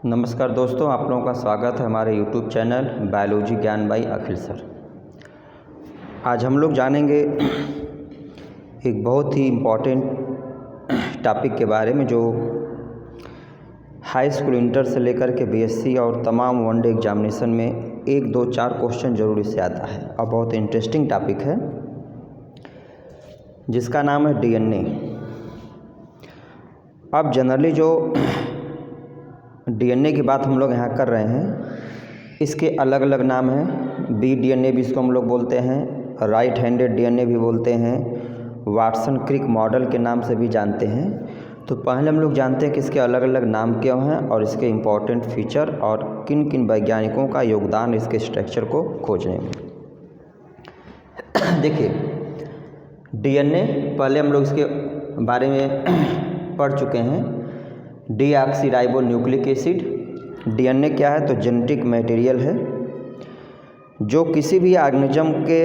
नमस्कार दोस्तों, आप लोगों का स्वागत है हमारे YouTube चैनल बायोलॉजी ज्ञान बाई अखिल सर। आज हम लोग जानेंगे एक बहुत ही इम्पॉर्टेंट टॉपिक के बारे में जो हाई स्कूल इंटर से लेकर के बीएससी और तमाम वनडे एग्जामिनेशन में 1, 2, 4 क्वेश्चन जरूर इससे आता है और बहुत इंटरेस्टिंग टॉपिक है जिसका नाम है DNA। अब जनरली जो DNA की बात हम लोग यहाँ कर रहे हैं, इसके अलग अलग नाम हैं। BDNA भी इसको हम लोग बोलते हैं, राइट हैंडेड DNA भी बोलते हैं, वाटसन क्रिक मॉडल के नाम से भी जानते हैं। तो पहले हम लोग जानते हैं कि इसके अलग अलग नाम क्यों हैं और इसके इम्पॉर्टेंट फीचर और किन किन वैज्ञानिकों का योगदान इसके स्ट्रक्चर को खोजने में। देखिए, DNA पहले हम लोग इसके बारे में पढ़ चुके हैं। Deoxyribo nucleic acid. DNA क्या है? तो जेनेटिक मटेरियल है जो किसी भी ऑर्गेनिज्म के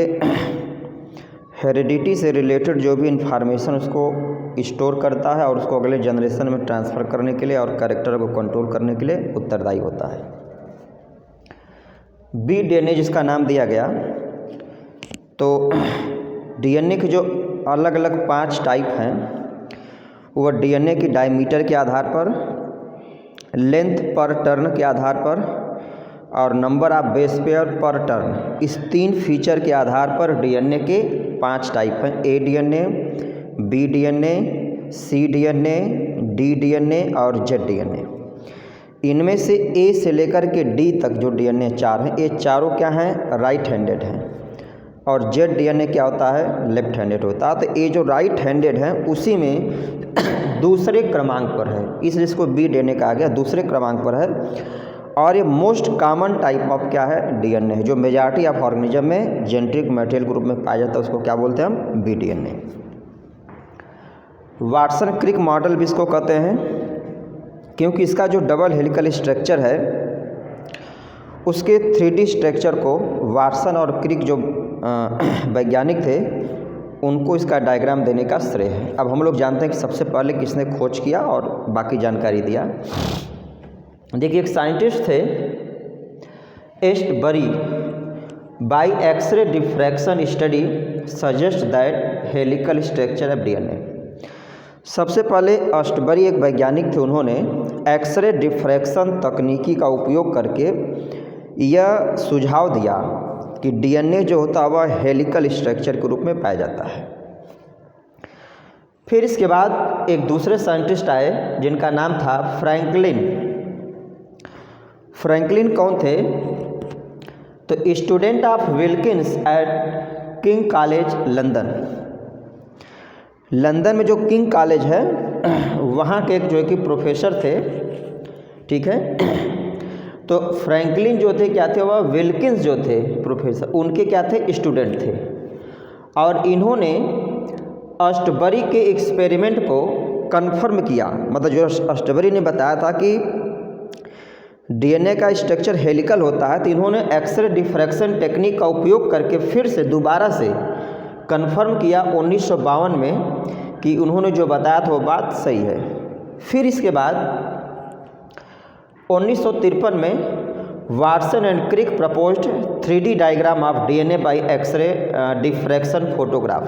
हेरिडिटी से रिलेटेड जो भी इंफॉर्मेशन उसको स्टोर करता है और उसको अगले जनरेशन में ट्रांसफ़र करने के लिए और कैरेक्टर को कंट्रोल करने के लिए उत्तरदायी होता है। BDNA जिसका नाम दिया गया, तो DNA के जो अलग अलग 5 टाइप हैं वह DNA की डायमीटर के आधार पर, लेंथ पर टर्न के आधार पर और नंबर ऑफ बेस पेयर पर टर्न, इस 3 फीचर के आधार पर DNA के 5 टाइप हैं। ADNA, BDNA, cDNA, ddNA और zDNA। इनमें से A से लेकर के D तक जो DNA 4 हैं, ये चारों क्या हैं? राइट हैंडेड हैं। और zDNA क्या होता है? लेफ्ट हैंडेड होता है। तो ये जो राइट हैंडेड है उसी में दूसरे क्रमांक पर है, इसलिए इसको BDNA कहा गया, दूसरे क्रमांक पर है। और ये मोस्ट कॉमन टाइप ऑफ क्या है? DNA है, जो मेजॉरिटी ऑफ ऑर्गेनिज्म में जेनेटिक मटेरियल ग्रुप में पाया जाता है, उसको क्या बोलते हैं हम? BDNA। वाटसन क्रिक मॉडल भी इसको कहते हैं क्योंकि इसका जो डबल हेलिकल स्ट्रक्चर है उसके 3D स्ट्रक्चर को वाटसन और क्रिक जो वैज्ञानिक थे उनको इसका डायग्राम देने का श्रेय है। अब हम लोग जानते हैं कि सबसे पहले किसने खोज किया और बाकी जानकारी दिया। देखिए, एक साइंटिस्ट थे Astbury, by x ray diffraction study suggest that helical structure of DNA। सबसे पहले एस्टबरी एक वैज्ञानिक थे, उन्होंने एक्सरे डिफ्रैक्शन तकनीकी का उपयोग करके यह सुझाव दिया कि DNA जो होता है वह हेलिकल स्ट्रक्चर के रूप में पाया जाता है। फिर इसके बाद एक दूसरे साइंटिस्ट आए जिनका नाम था फ्रैंकलिन। फ्रैंकलिन कौन थे? तो student of Wilkins at King college London. London में जो किंग कॉलेज है वहाँ के एक जो है कि प्रोफेसर थे, ठीक है। तो फ्रैंकलिन जो थे क्या थे? वह विल्किंस जो थे प्रोफेसर, उनके क्या थे? स्टूडेंट थे। और इन्होंने एस्टबरी के एक्सपेरिमेंट को कंफर्म किया, मतलब जो एस्टबरी ने बताया था कि DNA का स्ट्रक्चर हेलिकल होता है, तो इन्होंने एक्सरे डिफ्रैक्शन टेक्निक का उपयोग करके फिर से दोबारा से कंफर्म किया 1952 में कि उन्होंने जो बताया था वो बात सही है। फिर इसके बाद 1953 में Watson and Crick proposed 3D diagram of DNA by x ray diffraction photograph.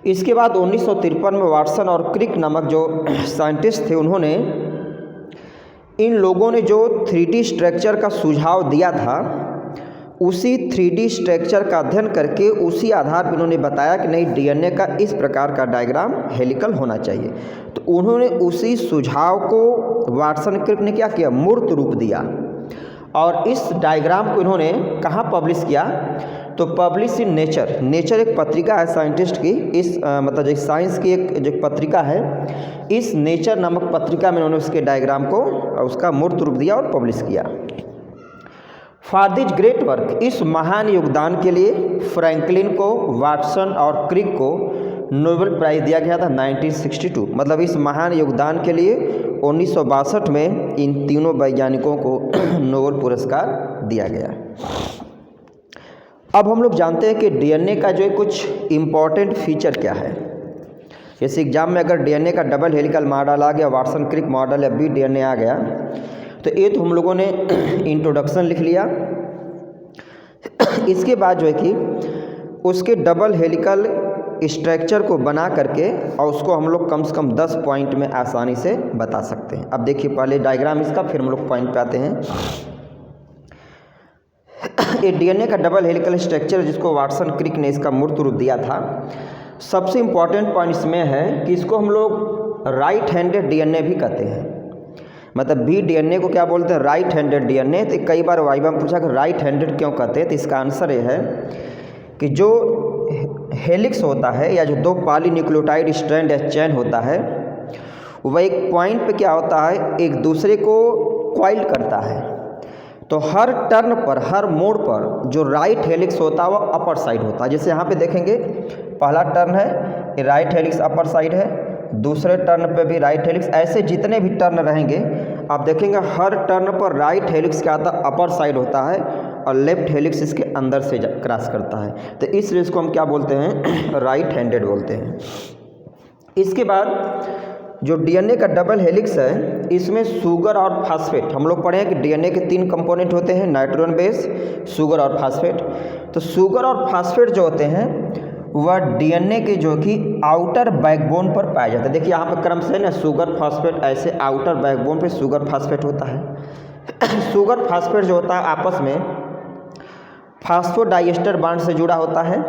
इसके बाद 1953 में वाटसन और क्रिक नामक जो साइंटिस्ट थे, उन्होंने इन लोगों ने जो 3D स्ट्रक्चर का सुझाव दिया था उसी 3D स्ट्रक्चर का अध्ययन करके उसी आधार पर उन्होंने बताया कि नहीं, DNA का इस प्रकार का डायग्राम हेलिकल होना चाहिए। तो उन्होंने उसी सुझाव को वाटसन क्रिक ने क्या किया? मूर्त रूप दिया और इस डायग्राम को इन्होंने कहाँ पब्लिश किया? तो पब्लिश इन नेचर। नेचर एक पत्रिका है साइंटिस्ट की, इस मतलब एक साइंस की एक जो पत्रिका है, इस नेचर नामक पत्रिका में उन्होंने उसके डायग्राम को उसका मूर्त रूप दिया और पब्लिश किया। फॉर दिस ग्रेट वर्क, इस महान योगदान के लिए फ्रैंकलिन को, वाटसन और क्रिक को नोबेल प्राइज़ दिया गया था 1962। मतलब इस महान योगदान के लिए 1962 में इन तीनों वैज्ञानिकों को नोबेल पुरस्कार दिया गया। अब हम लोग जानते हैं कि DNA का जो कुछ इम्पॉर्टेंट फीचर क्या है। जैसे एग्जाम में अगर डीएनए का डबल हेलिकल मॉडल आ गया, वाटसन क्रिक मॉडल या बी डीएनए आ गया, तो ये तो हम लोगों ने इंट्रोडक्शन लिख लिया। इसके बाद जो है कि उसके डबल हेलिकल स्ट्रक्चर को बना करके और उसको हम लोग कम से कम 10 पॉइंट में आसानी से बता सकते हैं। अब देखिए पहले डायग्राम इसका, फिर हम लोग पॉइंट पे आते हैं। ये डीएनए का डबल हेलिकल स्ट्रक्चर जिसको वाटसन क्रिक ने इसका मूर्त रूप दिया था, सबसे इम्पॉर्टेंट पॉइंट इसमें है कि इसको हम लोग राइट हैंडेड डीएनए भी कहते हैं। मतलब बी डीएनए को क्या बोलते हैं? Right handed DNA. तो कई बार वाइवा में पूछा कि राइट हैंडेड क्यों कहते हैं, तो इसका आंसर ये है कि जो हेलिक्स होता है या जो 2 पॉलीन्यूक्लियोटाइड स्ट्रैंड या चैन होता है, वह एक पॉइंट पे क्या होता है, एक दूसरे को क्वाइल करता है। तो हर टर्न पर, हर मोड़ पर जो राइट हेलिक्स होता है वह अपर साइड होता है। जैसे यहाँ पे देखेंगे पहला टर्न है, ये राइट हेलिक्स अपर साइड है, दूसरे टर्न पे भी राइट हेलिक्स, ऐसे जितने भी टर्न रहेंगे आप देखेंगे हर टर्न पर राइट हेलिक्स क्या आता है, अपर साइड होता है, और लेफ्ट हेलिक्स इसके अंदर से क्रॉस करता है। तो इसलिए इसको हम क्या बोलते हैं? राइट हैंडेड बोलते हैं। इसके बाद जो डीएनए का डबल हेलिक्स है, इसमें शुगर और फास्फेट, हम लोग पढ़े हैं कि डीएनए के 3 कंपोनेंट होते हैं, नाइट्रोजन बेस, शुगर और फास्फेट। तो शुगर और फास्फेट जो होते हैं वह डीएनए के जो कि आउटर बैकबोन पर पाया जाता है। देखिए यहाँ पर क्रम से ना शुगर फास्फेट, ऐसे आउटर बैकबोन पे शुगर फास्फेट होता है। शुगर फास्फेट जो होता है आपस में फास्फोडाइएस्टर बांड से जुड़ा होता है।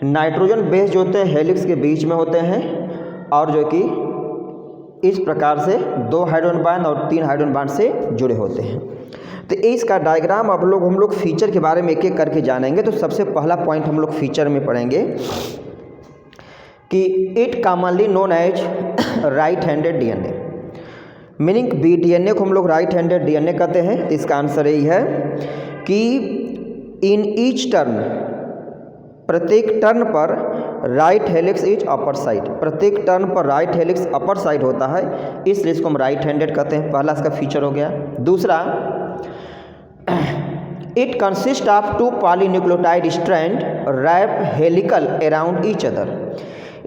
नाइट्रोजन बेस जो होते हैं हेलिक्स के बीच में होते हैं, और जो कि इस प्रकार से 2 हाइड्रोजन बांड और 3 हाइड्रोजन बांड से जुड़े होते हैं। तो इसका डायग्राम अब हम लोग फीचर के बारे में एक एक करके जानेंगे। तो सबसे पहला पॉइंट हम लोग फीचर में पढ़ेंगे कि it commonly known as right handed DNA, meaning B DNA को हम लोग राइट हैंडेड डीएनए कहते हैं। तो इसका आंसर यही है कि इन ईच टर्न, प्रत्येक टर्न पर right helix is upper side, प्रत्येक टर्न पर राइट हेलिक्स अपर साइड होता है, इसलिए इसको हम राइट हैंडेड कहते हैं। पहला इसका फीचर हो गया। दूसरा, it consist of 2 polynucleotide strand wrap helical around each other.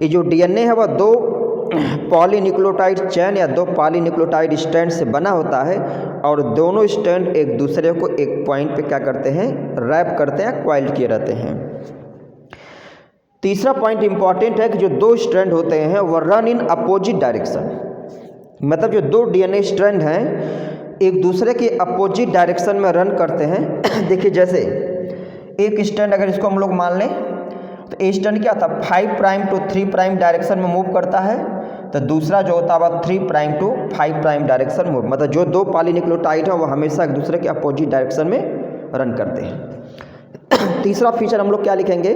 ये जो डीएनए है वह 2 पॉलीन्यूक्लियोटाइड चैन या 2 पॉलीन्यूक्लियोटाइड स्ट्रैंड से बना होता है, और दोनों स्ट्रैंड एक दूसरे को एक पॉइंट पे क्या करते हैं? रैप करते हैं, क्वाइल किए रहते हैं। तीसरा पॉइंट इंपॉर्टेंट है कि जो 2 स्ट्रैंड होते हैं वह रन इन अपोजिट डायरेक्शन। मतलब जो 2 डीएनए स्ट्रैंड हैं एक दूसरे के अपोजिट डायरेक्शन में रन करते हैं। देखिए जैसे एक स्ट्रैंड अगर इसको हम लोग मान लें, तो ए स्ट्रैंड क्या था, 5 प्राइम टू 3 प्राइम डायरेक्शन में मूव करता है, तो दूसरा जो होता है 3 prime to 5 prime direction move. मतलब जो 2 पॉलीन्यूक्लियोटाइड है वो हमेशा एक दूसरे के अपोजिट डायरेक्शन में रन करते हैं। तीसरा फीचर हम लोग क्या लिखेंगे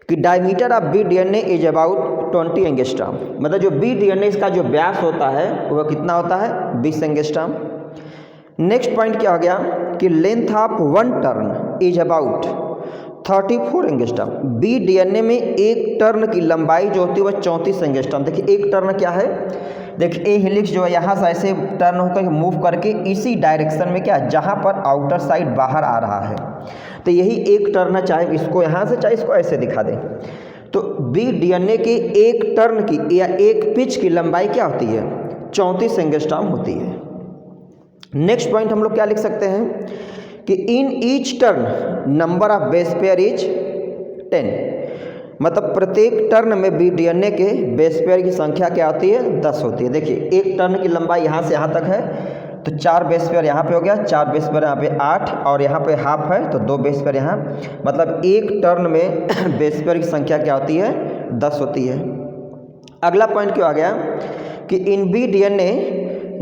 कि diameter of B DNA is about 20 angstrom. मतलब जो बी डीएनए इसका जो व्यास होता है वह कितना होता है? 20 एंगस्ट्रॉम। नेक्स्ट पॉइंट क्या हो गया कि length of 1 turn is about 34 angstrom. B DNA में एक टर्न की लंबाई जो होती है वह 34 एंगस्ट्रॉम। देखिए एक टर्न क्या है, देखिए ए हेलिक्स जो है यहाँ से ऐसे टर्न होकर मूव करके इसी डायरेक्शन में क्या, जहाँ पर आउटर साइड बाहर आ रहा है, तो यही एक टर्न है, चाहे इसको यहाँ से चाहे इसको ऐसे दिखा दें। तो बी डीएनए के एक टर्न की या एक पिच की लंबाई क्या होती है? 34 एंगस्ट्रॉम होती है। नेक्स्ट पॉइंट हम लोग क्या लिख सकते हैं कि in each turn number of base pair is 10। मतलब प्रत्येक टर्न में बी डीएनए के बेस पेयर की संख्या क्या होती है? 10 होती है। देखिए एक टर्न की लंबाई यहाँ से यहाँ तक है, तो 4 बेस पेयर यहाँ पे हो गया, 4 बेस पेयर यहाँ पे 8, और यहाँ पे हाफ है तो 2 बेस पेयर यहाँ। मतलब एक टर्न में बेस पेयर की संख्या क्या होती है? 10 होती है। अगला पॉइंट क्या आ गया कि in B DNA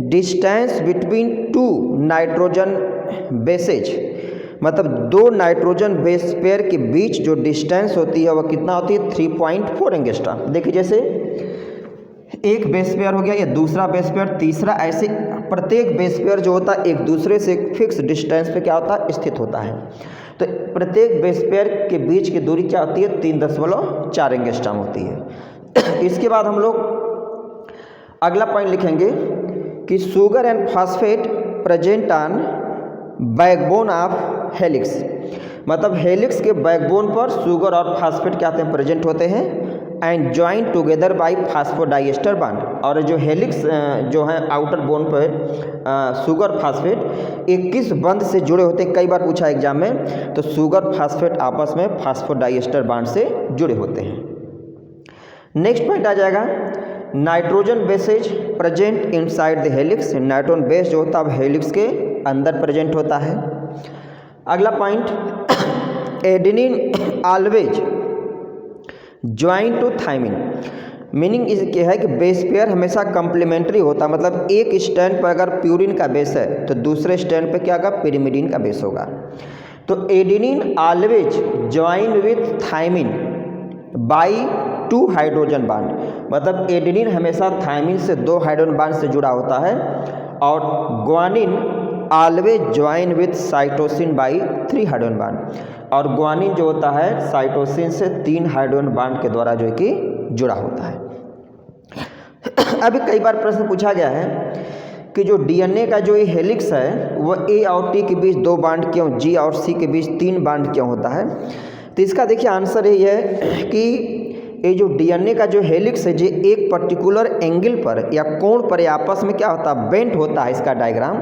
distance between 2 nitrogen bases, मतलब 2 नाइट्रोजन बेस पेयर के बीच जो डिस्टेंस होती है वह कितना होती है? 3.4 एंगस्ट्रॉम। देखिए जैसे एक बेस पेयर हो गया, ये दूसरा बेस पेयर, तीसरा, ऐसे प्रत्येक बेस पेयर जो होता है एक दूसरे से फिक्स डिस्टेंस पे क्या होता है? स्थित होता है। तो प्रत्येक बेस पेयर के बीच की दूरी क्या होती है? 3.4 एंगस्ट्रॉम होती है। इसके बाद हम लोग अगला पॉइंट लिखेंगे कि sugar and phosphate present on backbone of helix. मतलब हेलिक्स के बैकबोन पर शुगर और फास्फेट क्या होते हैं? प्रेजेंट होते हैं। And join together by फास्फोडाइएस्टर bond. और जो हेलिक्स जो है आउटर बोन पर शुगर फास्फेट एक किस बंध से जुड़े होते हैं, कई बार पूछा एग्जाम में, तो शुगर फास्फेट आपस में फास्फोडाइएस्टर बॉन्ड से जुड़े होते हैं। नेक्स्ट पॉइंट आ जाएगा nitrogen bases present inside the helix. Nitrogen base जो होता है हेलिक्स के अंदर प्रेजेंट होता है। अगला point adenine always join to thymine. Meaning इसके है कि बेस पेयर हमेशा कंप्लीमेंट्री होता है, मतलब एक स्टैंड पर अगर प्यूरिन का बेस है तो दूसरे स्टैंड पे क्या होगा, पिरिमिडिन का बेस होगा। तो adenine always join with thymine by 2 hydrogen bond, मतलब एडेनिन हमेशा थाइमिन से 2 हाइड्रोजन बॉन्ड से जुड़ा होता है, और guanine always join with cytosine by 3 hydrogen bond, और ग्वानिन जो होता है साइटोसिन से 3 हाइड्रोजन बॉन्ड के द्वारा जो है कि जुड़ा होता है। अभी कई बार प्रश्न पूछा गया है कि जो डीएनए का जो ये हेलिक्स है वह ए और टी के बीच 2 बॉन्ड क्यों, जी और सी के बीच 3 बॉन्ड क्यों होता है। तो इसका देखिए आंसर ये है कि ये जो डीएनए का जो हेलिक्स है, ये एक पर्टिकुलर एंगल पर या कोण पर आपस में क्या होता है, बेंट होता है इसका डायग्राम।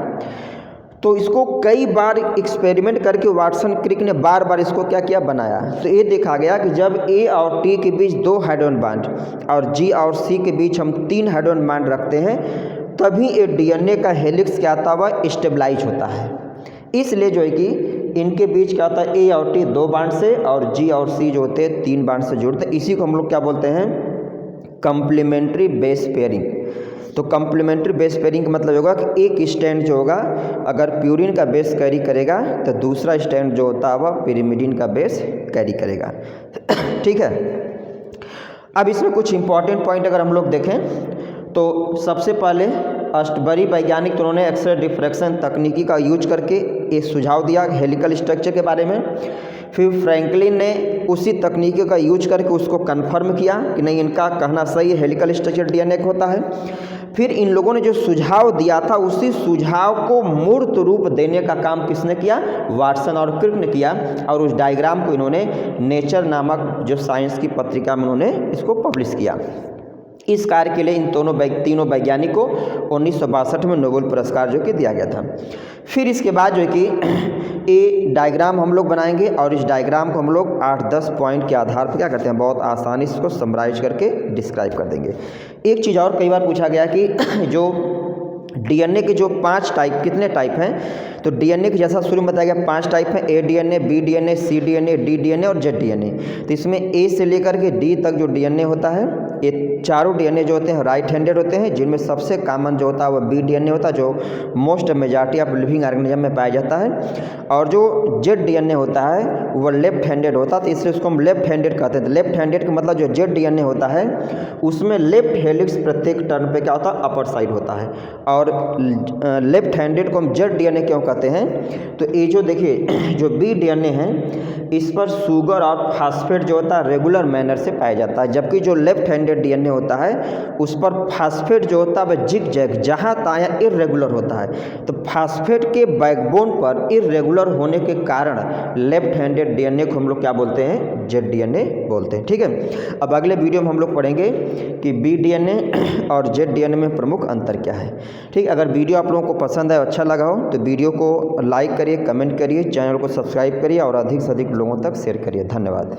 तो इसको कई बार एक्सपेरिमेंट करके वाटसन क्रिक ने बार बार इसको क्या किया, बनाया। तो ये देखा गया कि जब ए और टी के बीच 2 हाइड्रोजन बॉन्ड और जी और सी के बीच हम 3 हाइड्रोजन बॉन्ड रखते हैं, तभी ये डीएनए का हेलिक्स क्या होता है, वह स्टेबलाइज होता है। इसलिए जो है कि इनके बीच क्या होता है, ए और टी 2 बॉन्ड से और जी और सी जो होते हैं 3 बॉन्ड से जुड़ते हैं। इसी को हम लोग क्या बोलते हैं, कंप्लीमेंट्री बेस पेयरिंग। तो कंप्लीमेंट्री बेस पेयरिंग का मतलब होगा कि एक स्टैंड जो होगा अगर प्यूरिन का बेस कैरी करेगा तो दूसरा स्टैंड जो होता है वह पिरिमिडिन का बेस कैरी करेगा। ठीक है। अब इसमें कुछ इंपॉर्टेंट पॉइंट अगर हम लोग देखें तो सबसे पहले अष्टबरी वैज्ञानिक तो उन्होंने एक्सरे डिफ्रैक्शन तकनीकी का यूज करके ये सुझाव दिया हेलिकल स्ट्रक्चर के बारे में। फिर फ्रैंकलिन ने उसी तकनीकी का यूज करके उसको कंफर्म किया कि नहीं, इनका कहना सही है, हेलिकल स्ट्रक्चर डीएनए का होता है। फिर इन लोगों ने जो सुझाव दिया था उसी सुझाव को मूर्त रूप देने का काम किसने किया, वाटसन और क्रिक ने किया, और उस डायग्राम को इन्होंने नेचर नामक जो साइंस की पत्रिका में उन्होंने इसको पब्लिश किया। इस कार्य के लिए इन तीनों वैज्ञानिक को 1962 में नोबेल पुरस्कार जो कि दिया गया था। फिर इसके बाद जो है कि ये डायग्राम हम लोग बनाएंगे और इस डायग्राम को हम लोग 8-10 पॉइंट के आधार पर क्या करते हैं, बहुत आसानी से इसको समराइज करके डिस्क्राइब कर देंगे। एक चीज़ और कई बार पूछा गया कि जो डीएनए के जो 5 टाइप, कितने टाइप हैं, तो डीएनए के जैसा शुरू में बताया गया 5 टाइप हैं, ए डीएनए, बी डीएनए, सी डीएनए, डी डीएनए और जेड डीएनए। तो इसमें ए से लेकर के डी तक जो डीएनए होता है, ये चारों डीएनए जो होते हैं राइट हैंडेड होते हैं, जिनमें सबसे कॉमन जो होता है वह बी डीएनए होता है, जो most majority of living organism में पाया जाता है। और जो जेड डीएनए होता है वह लेफ्ट हैंडेड होता है, तो इसलिए उसको हम लेफ्ट हैंडेड कहते हैं। तो लेफ्ट हैंडेड का मतलब जो जेड डीएनए होता है उसमें लेफ्ट हेलिक्स प्रत्येक टर्न पे क्या होता है, अपर साइड होता है। और लेफ्ट हैंडेड को हम जेड डीएनए क्यों कहते हैं, तो ये जो देखिए जो बी डीएनए है इस पर शुगर और फास्फेट जो होता है रेगुलर मैनर से पाया जाता है, जबकि जो लेफ्ट हैंडेड डीएनए होता है उस पर फास्फेट जो होता है वह जिग जैग जहाँ ताया इरेगुलर होता है। तो फास्फेट के बैकबोन पर इरेगुलर होने के कारण लेफ्ट हैंडेड डीएनए को हम लोग क्या बोलते हैं, जेड डीएनए बोलते हैं। ठीक है। अब अगले वीडियो में हम लोग पढ़ेंगे कि बी डीएनए और जेड डीएनए में प्रमुख अंतर क्या है। ठीक। अगर वीडियो आप लोगों को पसंद है, अच्छा लगा हो तो वीडियो को लाइक करिए, कमेंट करिए, चैनल को सब्सक्राइब करिए और अधिक से अधिक लोगों तक शेयर करिए। धन्यवाद।